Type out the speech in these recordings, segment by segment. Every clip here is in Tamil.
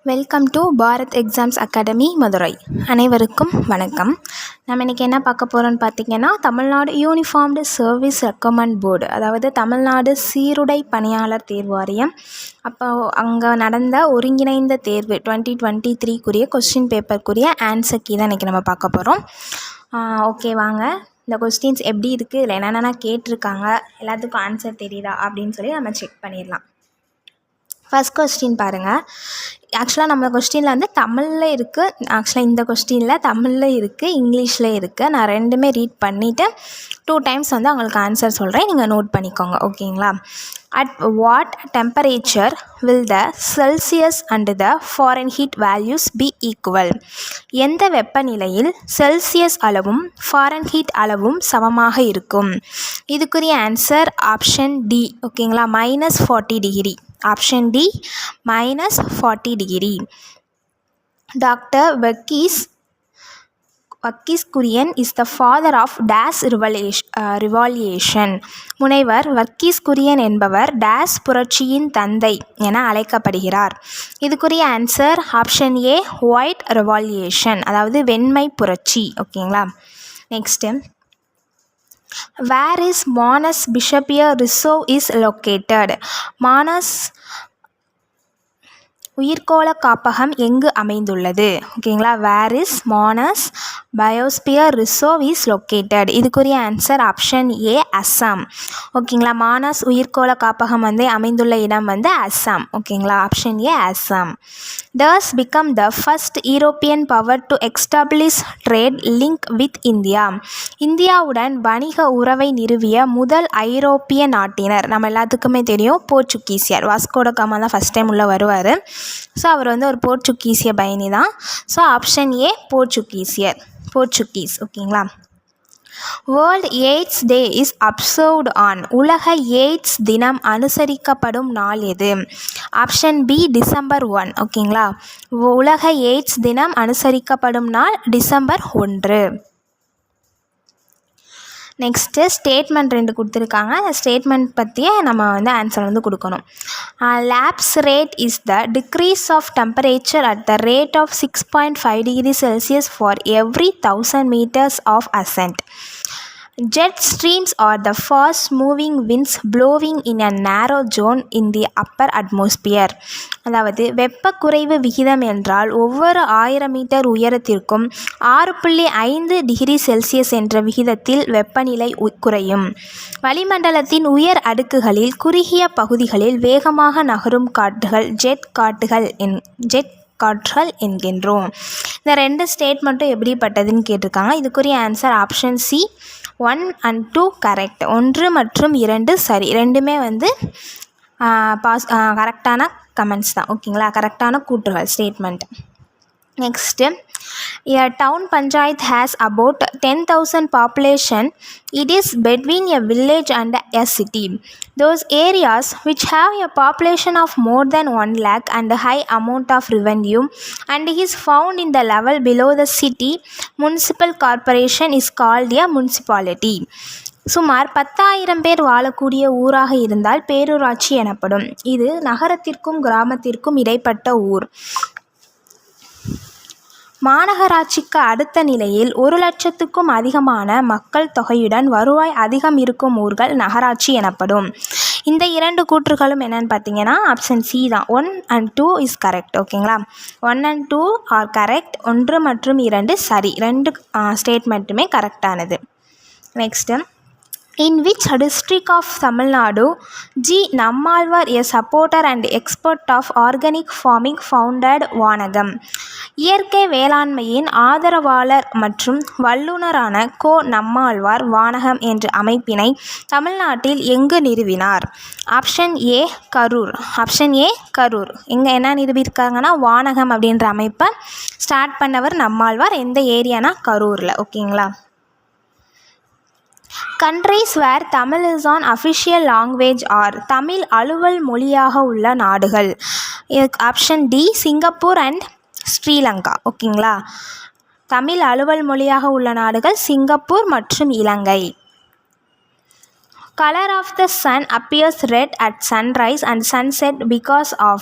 Welcome to Bharat exams academy Madurai. அனைவருக்கும் வணக்கம். நம்ம இன்றைக்கி என்ன பார்க்க போகிறோன்னு பார்த்திங்கன்னா, Tamil Nadu uniformed service recommend board, அதாவது தமிழ்நாடு சீருடை பணியாளர் தேர்வு வாரியம். அப்போ அங்கே நடந்த ஒருங்கிணைந்த தேர்வு 2023 கொஸ்டின் பேப்பருக்குரிய ஆன்சர் கீ தான் இன்றைக்கி நம்ம பார்க்க போகிறோம். ஓகே, வாங்க இந்த கொஸ்டின்ஸ் எப்படி இருக்குது, இதில் என்னென்ன கேட்டிருக்காங்க, எல்லாத்துக்கும் ஆன்சர் தெரியுதா அப்படின்னு சொல்லி நம்ம செக் பண்ணிடலாம். ஃபஸ்ட் கொஸ்டின் பாருங்கள். ஆக்சுவலாக நம்ம கொஸ்டினில் வந்து தமிழில் இருக்குது. ஆக்சுவலாக இந்த கொஸ்டினில் தமிழில் இருக்குது, இங்கிலீஷில் இருக்குது. நான் ரெண்டுமே ரீட் பண்ணிவிட்டு 2 times வந்து அவங்களுக்கு ஆன்சர் சொல்கிறேன், நீங்கள் நோட் பண்ணிக்கோங்க. ஓகேங்களா? At what temperature will the Celsius and the Fahrenheit values be equal? எந்த வெப்பநிலையில் செல்சியஸ் அளவும் ஃபாரன்ஹீட் அளவும் சமமாக இருக்கும்? இதுக்குரிய ஆன்சர் ஆப்ஷன் டி. ஓகேங்களா? -40 degree. Option D, -40 degree. Doctor Verghese Kurien is the father of days revolution. முனைவர் வர்கீஸ் குரியன் என்பவர் டேஸ் புரட்சியின் தந்தை என அழைக்கப்படுகிறார். இதுக்குரிய answer option A, white revolution, அதாவது வெண்மை புரட்சி. ஓகேங்களா? Next, where is Manas Bishopia Reserve is located? Manas உயிர்க்கோள காப்பகம் எங்கு அமைந்துள்ளது? ஓகேங்களா? Where is Manas biosphere reserve is located? இதுக்குரிய ஆன்சர் ஆப்ஷன் ஏ, அஸ்ஸாம். ஓகேங்களா? மானஸ் உயிர்க்கோள காப்பகம் வந்து அமைந்துள்ள இடம் வந்து அஸ்ஸாம். ஓகேங்களா? Option A, Assam. thus become the first European power to establish trade link with India. இந்தியாவுடன் வணிக உறவை நிறுவிய முதல் ஐரோப்பிய நாட்டினர் நம்ம எல்லாத்துக்குமே தெரியும், போர்ச்சுகீசியர். வாஸ்கோட காமா தான் ஃபஸ்ட் டைம் உள்ளே வருவார். ஸோ அவர் வந்து ஒரு போர்ச்சுகீசிய பயணி தான். So option A, Portuguese. ஓகேங்களா? World AIDS day is observed on. உலக எய்ட்ஸ் தினம் அனுசரிக்கப்படும் நாள் எது? Option B, December 1. ஓகேங்களா? உலக எய்ட்ஸ் தினம் அனுசரிக்கப்படும் நாள் டிசம்பர் 1. நெக்ஸ்ட்டு ஸ்டேட்மெண்ட் 2 கொடுத்துருக்காங்க. அந்த ஸ்டேட்மெண்ட் பற்றியே நம்ம வந்து ஆன்சர் வந்து கொடுக்கணும். Lapse rate is the decrease of temperature at the rate of 6.5 degree Celsius for every 1000 meters of ascent. Jet streams are the fast moving winds blowing in a narrow zone in the upper atmosphere. அதாவது வெப்ப குறைவு விகிதம் என்றால் ஒவ்வொரு 1000 மீட்டர் உயரத்திற்கும் 6.5 டிகிரி செல்சியஸ் என்ற விகிதத்தில் வெப்பநிலை குறையும். வளிமண்டலத்தின் உயர் அடுக்குகளில் குறுகிய பகுதிகளில் வேகமாக நகரும் காற்றுகள் ஜெட் காற்றுகள் என்கின்றோம். இந்த 2 ஸ்டேட்மெண்ட்டும் எப்படிப்பட்டதுன்னு கேட்டிருக்காங்க. இதுக்குரிய answer option C, 1 and 2 correct. 1 மற்றும் 2 சரி. ரெண்டுமே வந்து கரெக்டான கமெண்ட்ஸ் தான். ஓகேங்களா? கரெக்டான கூற்றுகள் statement. Next, a town panchayat has about 10,000 population. It is between a village and a city. Those areas which have a population of more than 1 lakh and a high amount of revenue and is found in the level below the city municipal corporation is called a municipality. சுமார் 10,000 பேர் வாழக்கூடிய ஊராக இருந்தால் பேரூராட்சி எனப்படும். இது நகரத்திற்கும் கிராமத்திற்கும் இடைப்பட்ட ஊர். மாநகராட்சிக்கு அடுத்த நிலையில் 1,00,000க்கும் அதிகமான மக்கள் தொகையுடன் வருவாய் அதிகம் இருக்கும் ஊர்கள் நகராட்சி எனப்படும். இந்த 2 கூற்றுகளும் என்னென்னு பார்த்தீங்கன்னா ஆப்ஷன் சி தான். 1 and 2 இஸ் கரெக்ட். ஓகேங்களா? 1 and 2 ஆர் கரெக்ட். 1 மற்றும் 2 சரி. 2 ஸ்டேட்மெண்ட்டுமே கரெக்டானது. Next, in which district of Tamil Nadu G. Nammalwar, a supporter and expert of organic farming, founded வானகம்? இயற்கை வேளாண்மையின் ஆதரவாளர் மற்றும் வல்லுநரான கோ. நம்மாழ்வார் வானகம் என்ற அமைப்பினை தமிழ்நாட்டில் எங்கு நிறுவினார்? Option A, Karur. Option A, Karur. எங்கே என்ன நிறுவியிருக்காங்கன்னா வானகம் அப்படின்ற அமைப்பை ஸ்டார்ட் பண்ணவர் நம்மாழ்வார். எந்த ஏரியானா கரூரில். ஓகேங்களா? countries where Tamil is on official language are. Tamil அலுவல் மொழியாக உள்ள நாடுகள். Option D, Singapore and Sri Lanka. ஓகேங்களா? தமிழ் அலுவல் மொழியாக உள்ள நாடுகள் சிங்கப்பூர் மற்றும் இலங்கை. Color of the sun appears red at sunrise and sunset because of.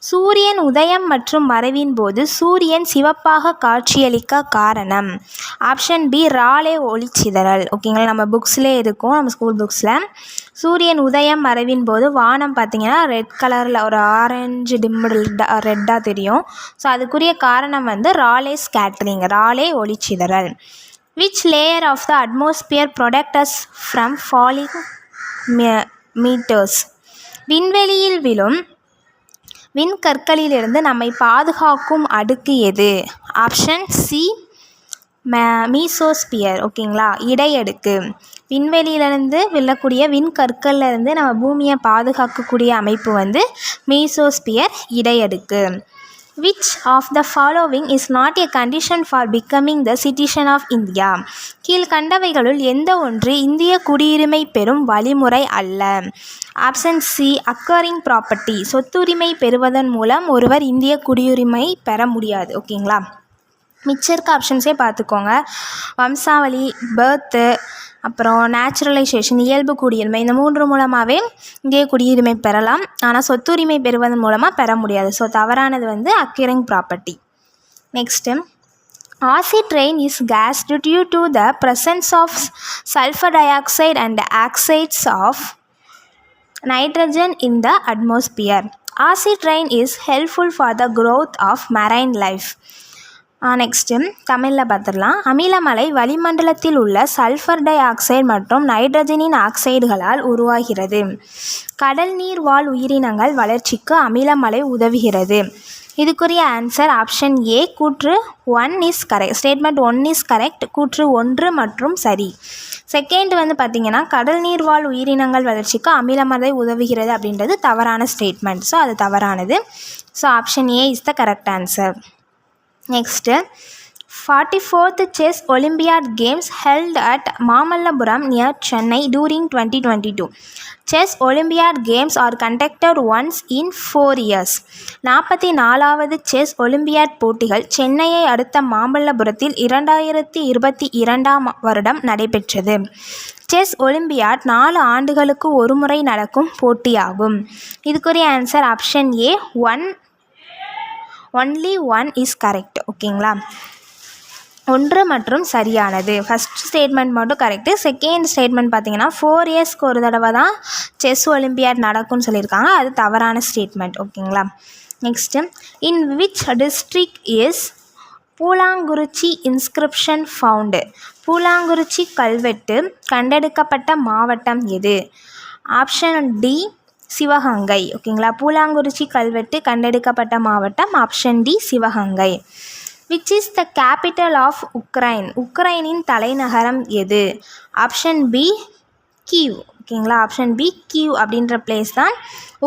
சூரியன் உதயம் மற்றும் மறைவின் போது சூரியன் சிவப்பாக காட்சியளிக்க காரணம். ஆப்ஷன் பி ராலே ஒளிச்சிதறல். ஓகேங்களா, நம்ம புக்ஸ்லேயே இருக்கும், நம்ம ஸ்கூல் புக்ஸில் சூரியன் உதயம் மறைவின் போது வானம் பார்த்திங்கன்னா ரெட் கலரில் ஒரு ஆரஞ்சு ரெட்டாக தெரியும். ஸோ அதுக்குரிய காரணம் வந்து ராலே ஸ்கேட்டரிங், ராலே ஒளிச்சிதறல். Which layer of the atmosphere protects us from falling meteors? விண்வெளியில் விழும் விண்கற்களிலிருந்து நம்மை பாதுகாக்கும் அடுக்கு எது? Option C mesosphere. ஓகேங்களா, இடையடுக்கு. விண்வெளியிலிருந்து விழக்கூடிய விண்கற்கள்லேருந்து நம்ம பூமியை பாதுகாக்கக்கூடிய அமைப்பு வந்து mesosphere, இடையடுக்கு. Which of the following is not a condition for becoming the citizen of India? கீழ்கண்டவைகளுள் எந்த ஒன்று இந்திய குடியுரிமை பெறும் வழிமுறை அல்ல? Option C occurring property. சொத்துரிமை பெறுவதன் மூலம் ஒருவர் இந்திய குடியுரிமை பெற முடியாது. ஓகேங்களா, மிச்சம் இருக்க ஆப்ஷன்ஸே பார்த்துக்கோங்க. வம்சாவளி, பர்த்து, அப்புறம் நேச்சுரலைசேஷன், இயல்பு குடியுரிமை, இந்த 3 மூலமாகவே இந்திய குடியுரிமை பெறலாம். ஆனால் சொத்துரிமை பெறுவதன் மூலமாக பெற முடியாது. ஸோ தவறானது வந்து acquiring property. Next, acid rain is gassed due to the presence of sulfur dioxide and oxides of nitrogen in the atmosphere. Acid rain is helpful for the growth of marine life. Next தமிழில் பார்த்துடலாம். அமிலமலை வளிமண்டலத்தில் உள்ள சல்ஃபர் டை ஆக்சைடு மற்றும் நைட்ரஜனின் ஆக்சைடுகளால் உருவாகிறது. கடல் நீர் வாழ் உயிரினங்கள் வளர்ச்சிக்கு அமிலமலை உதவுகிறது. இதுக்குரிய ஆன்சர் ஆப்ஷன் ஏ கூற்று 1 is correct. Statement 1 is correct. கூற்று 1 மற்றும் சரி. செகண்ட் வந்து பார்த்திங்கன்னா கடல் நீர் வாழ் உயிரினங்கள் வளர்ச்சிக்கு அமிலமலை உதவுகிறது அப்படின்றது தவறான ஸ்டேட்மெண்ட். ஸோ அது தவறானது. So option A is the correct answer. Next, 44th Chess Olympiad Games held at Mamallapuram near Chennai during 2022. Chess Olympiad Games are conducted once in 4 years. 44வது செஸ் ஒலிம்பியாட் போட்டிகள் சென்னையை அடுத்த மாமல்லபுரத்தில் 2022ஆம் வருடம் நடைபெற்றது. செஸ் ஒலிம்பியாட் 4 ஆண்டுகளுக்கு ஒரு முறை நடக்கும் போட்டியாகும். இதுக்குரிய answer option A only 1 is correct. ஓகேங்களா, 1 மற்றும் சரியானது. ஃபஸ்ட் ஸ்டேட்மெண்ட் மட்டும் கரெக்டு. செகண்ட் ஸ்டேட்மெண்ட் பார்த்திங்கன்னா 4 இயர்ஸ்க்கு ஒரு தடவை தான் செஸ் ஒலிம்பியாட் நடக்கும்னு சொல்லியிருக்காங்க. அது தவறான ஸ்டேட்மெண்ட். ஓகேங்களா. Next, in which district is Pulankurichi inscription found? பூலாங்குறிச்சி கல்வெட்டு கண்டெடுக்கப்பட்ட மாவட்டம் எது? Option D Sivaganga. ஓகேங்களா, பூலாங்குறிச்சி கல்வெட்டு கண்டெடுக்கப்பட்ட மாவட்டம் option D Sivaganga. Which is the capital of Ukraine? உக்ரைனின் தலைநகரம் எது? Option B Kyiv. ஓகேங்களா, ஆப்ஷன் பி கீவ் அப்படின்ற பிளேஸ் தான்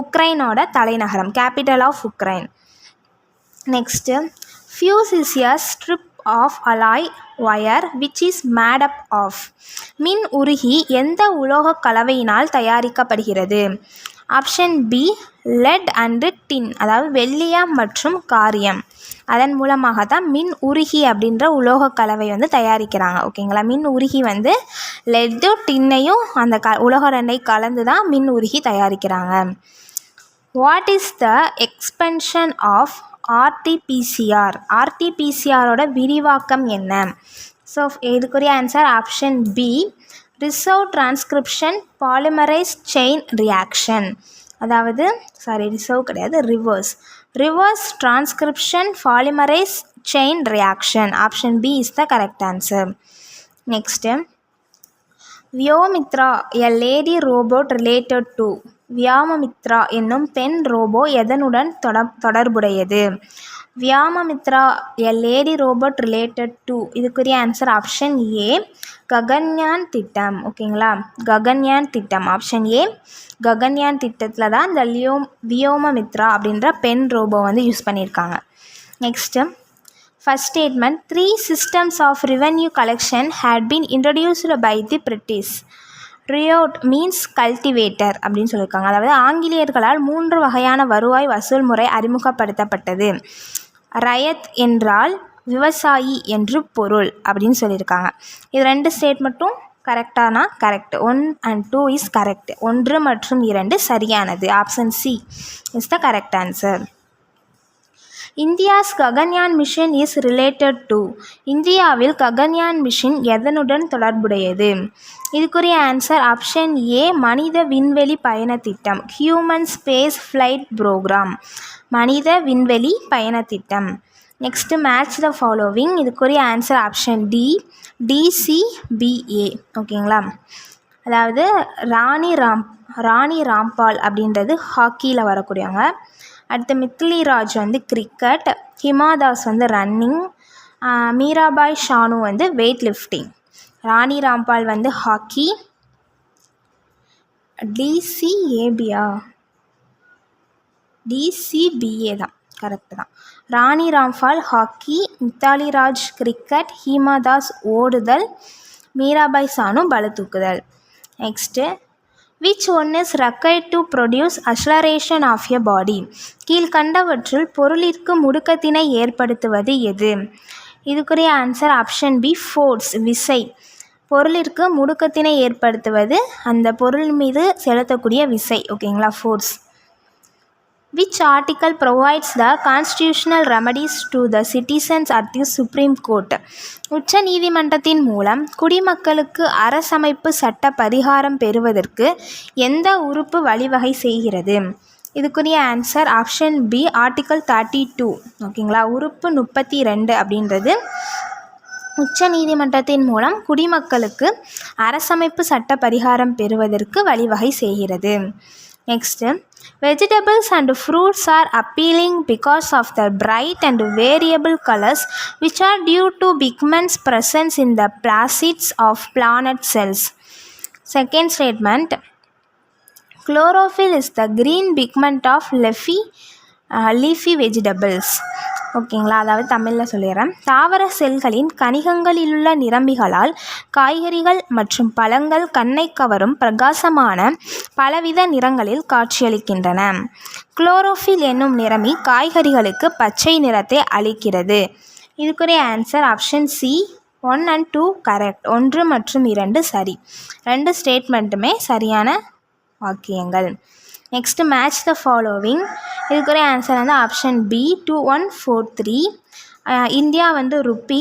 உக்ரைனோட தலைநகரம், capital of Ukraine. Next, fuse is a strip of alloy wire which is made up of. மின் உருகி எந்த உலோக கலவையினால் தயாரிக்கப்படுகிறது? ஆப்ஷன் பி லெட் அண்டு டின், அதாவது வெள்ளியம் மற்றும் காரியம். அதன் மூலமாக தான் மின் உருகி அப்படின்ற உலோக கலவை வந்து தயாரிக்கிறாங்க. ஓகேங்களா, மின் உருகி வந்து லெட்டு டின்னையும் அந்த உலோக 2 கலந்து தான் மின் உருகி தயாரிக்கிறாங்க. What is the expansion of RTPCR? ஆர்டிபிசிஆரோட விரிவாக்கம் என்ன? ஸோ இதுக்குரிய answer option B reserve transcription polymerase chain reaction. அதாவது ரிசர்வ் கிடையாது, reverse transcription polymerase chain reaction. Option B is the correct answer. Next, Vyommitra a lady robot related to. Vyommitra என்னும் பெண் ரோபோ எதனுடன் தொடர்புடையது? Vyommitra a lady robot related to. இதுக்குரிய ஆன்சர் ஆப்ஷன் ஏ ககன்யான் திட்டம். ஓகேங்களா, ககன்யான் திட்டம். ஆப்ஷன் ஏ ககன்யான் திட்டத்தில் தான் இந்த வியோமமித்ரா அப்படின்ற பெண் ரோபோ வந்து யூஸ் பண்ணியிருக்காங்க. Next, first statement 3 systems of revenue collection had been introduced by the British. ரியோட் means cultivator அப்படின்னு சொல்லியிருக்காங்க. அதாவது ஆங்கிலேயர்களால் 3 வகையான வருவாய் வசூல் முறை அறிமுகப்படுத்தப்பட்டது. ரயத் என்றால் விவசாயி என்று பொருள் அப்படின்னு சொல்லியிருக்காங்க. இது 2 ஸ்டேட்மெண்ட்டும் கரெக்டானா கரெக்ட். 1 and 2 is correct. 1 மற்றும் 2 சரியானது. Option C is the correct answer. India's Gaganyaan mission is related to. இந்தியாவில் ககன்யான் மிஷன் எதனுடன் தொடர்புடையது? இதுக்குரிய ஆன்சர் ஆப்ஷன் ஏ மனித விண்வெளி பயண திட்டம். Human space flight programme. மனித விண்வெளி பயண திட்டம். Next match the following. இதுக்குரிய ஆன்சர் ஆப்ஷன் டி DCBA. ஓகேங்களா, அதாவது ராணி ராம்பால் அப்படின்றது ஹாக்கியில் வரக்கூடியவங்க. அடுத்து மித்லி ராஜ் வந்து கிரிக்கெட், ஹிமா தாஸ் வந்து ரன்னிங், மீராபாய் ஷானு வந்து வெயிட் லிஃப்டிங். ராணி ராம்பால் வந்து ஹாக்கி. DCBA தான் கரெக்டு தான். ராணி ராம்பால் ஹாக்கி, மித்தாலி ராஜ் கிரிக்கெட், ஹீமா தாஸ் ஓடுதல், மீராபாய் சானு பளு தூக்குதல். Next which one is required to produce acceleration of a body? கீழ்கண்டவற்றுள் பொருளிற்கு முடுக்கத்தினை ஏற்படுத்துவது எது? இதுக்குரிய ஆன்சர் ஆப்ஷன் பி ஃபோர்ஸ், விசை. பொருளிற்கு முடுக்கத்தினை ஏற்படுத்துவது அந்த பொருள் மீது செலுத்தக்கூடிய விசை. ஓகேங்களா, force. Which article provides the constitutional remedies to the citizens at the Supreme Court? உச்ச நீதிமன்றத்தின் மூலம் குடிமக்களுக்கு அரசமைப்பு சட்ட பரிகாரம் பெறுவதற்கு எந்த உறுப்பு வழிவகை செய்கிறது? இதுக்குரிய ஆன்சர் ஆப்ஷன் பி ஆர்டிக்கல் 32. ஓகேங்களா, உறுப்பு 32 அப்படின்றது உச்ச நீதிமன்றத்தின் மூலம் குடிமக்களுக்கு அரசமைப்பு சட்ட பரிகாரம் பெறுவதற்கு வழிவகை செய்கிறது. Next vegetables and fruits are appealing because of their bright and variable colors which are due to pigments present in the plastids of plant cells. Second statement, chlorophyll is the green pigment of leafy vegetables. ஓகேங்களா, அதாவது தமிழில் சொல்லிடுறேன். தாவர செல்களின் கணிகங்களிலுள்ள நிறமிகளால் காய்கறிகள் மற்றும் பழங்கள் கண்ணை கவரும் பிரகாசமான பலவித நிறங்களில் காட்சியளிக்கின்றன. குளோரோஃபில் என்னும் நிறமி காய்கறிகளுக்கு பச்சை நிறத்தை அளிக்கிறது. இதுக்குரிய answer option C 1 and 2 correct. 1 மற்றும் 2 சரி. 2 ஸ்டேட்மெண்ட்டுமே சரியான வாக்கியங்கள். Next match the following. இதுக்குரிய ஆன்சர் வந்து ஆப்ஷன் பி 2143. இந்தியா வந்து ருப்பி,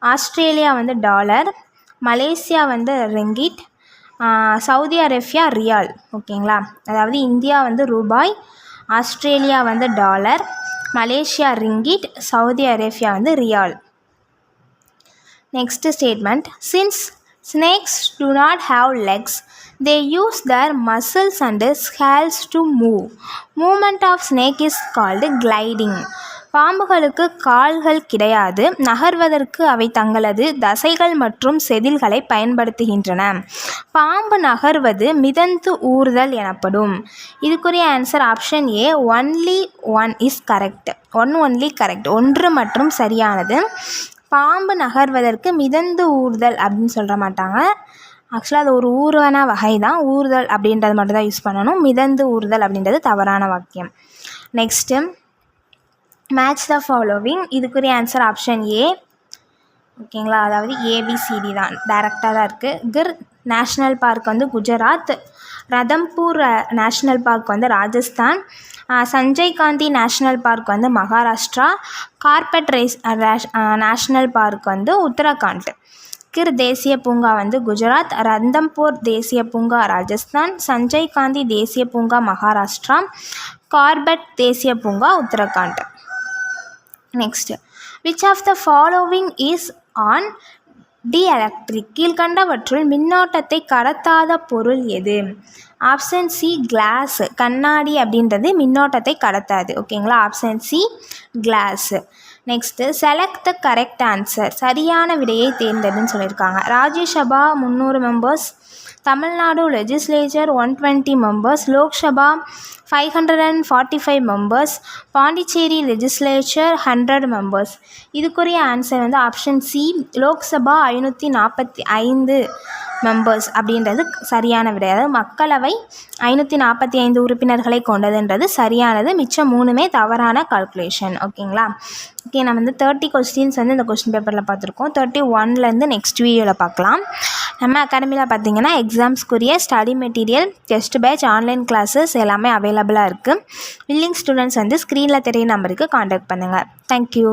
ஆஸ்திரேலியா வந்து டாலர், மலேசியா வந்து ரிங்கிட், சவுதி அரேபியா ரியால். ஓகேங்களா, அதாவது இந்தியா வந்து ரூபாய், ஆஸ்திரேலியா வந்து dollar, Malaysia ringgit, Saudi Arabia வந்து riyal. Next statement, since snakes do not have legs, they use their muscles and scales to move. Movement of snake is called gliding. பாம்புகளுக்கு கால்கள் கிடையாது, நகர்வதற்கு அவை தங்களது தசைகள் மற்றும் செதில்களை பயன்படுத்துகின்றன. பாம்பு நகர்வது மிதந்து ஊறுதல் எனப்படும். இதுக்குரிய answer option A only 1 is correct. 1 only correct. 1 மற்றும் சரியானது. பாம்பு நகர்வதற்கு மிதந்து ஊறுதல் அப்படின்னு சொல்ல மாட்டாங்க. ஆக்சுவலாக அது ஒரு ஊர்வன வகை தான். ஊறுதல் அப்படின்றது மட்டும் தான் யூஸ் பண்ணணும். மிதந்து ஊறுதல் அப்படின்றது தவறான வாக்கியம். Next match the following. இதுக்குரிய ஆன்சர் ஆப்ஷன் ஏ. ஓகேங்களா, அதாவது ABCD தான் டைரக்டாக தான் இருக்குது. கிர் நேஷ்னல் பார்க் வந்து குஜராத், ரதம்பூர் நேஷ்னல் பார்க் வந்து ராஜஸ்தான், சஞ்சய் காந்தி நேஷ்னல் பார்க் வந்து மகாராஷ்டிரா, கார்பெட் நேஷ்னல் பார்க் வந்து உத்தரகாண்ட். கிர் தேசிய பூங்கா வந்து குஜராத், ரதம்பூர் தேசிய பூங்கா ராஜஸ்தான், சஞ்சய் காந்தி தேசிய பூங்கா மகாராஷ்டிரா, கார்பெட் தேசிய பூங்கா Uttarakhand. Next, which of the following is an dielectric? கீழ்கண்டவற்றுள் மின்னோட்டத்தை கடத்தாத பொருள் எது? ஆப்ஷன் சி கிளாஸ், கண்ணாடி அப்படின்றது மின்னோட்டத்தை கடத்தாது. ஓகேங்களா, option C glass. Next select the correct answer, சரியான விடையை தேர்ந்தெடுன்னு சொல்லியிருக்காங்க. Rajya Sabha 300 members, Tamil Nadu legislature 120 members, Lok Sabha 545 members, Pondicherry legislature 100 members. இதுக்குரிய ஆன்சர் வந்து ஆப்ஷன் சி லோக்சபா 545 மெம்பர்ஸ் அப்படின்றது சரியான விடை. அதாவது மக்களவை 545 உறுப்பினர்களை கொண்டதுன்றது சரியானது. மிச்சம் 3மே தவறான கால்குலேஷன். ஓகேங்களா? ஓகே, நம்ம 30 கொஸ்டின்ஸ் இந்த கொஸ்டின் பேப்பரில் பார்த்துருக்கோம். 31லேருந்து நெக்ஸ்ட் வீடியோவில் பார்க்கலாம். நம்ம அகாடமியில் பார்த்திங்கன்னா எக்ஸாம்ஸ்க்குரிய study material, test batch, online classes எல்லாமே அவைலபிளாக இருக்குது. வில்லிங் ஸ்டூடெண்ட்ஸ் ஸ்க்ரீனில் தெரிய நம்பருக்கு காண்டாக்ட் பண்ணுங்கள். தேங்க்யூ.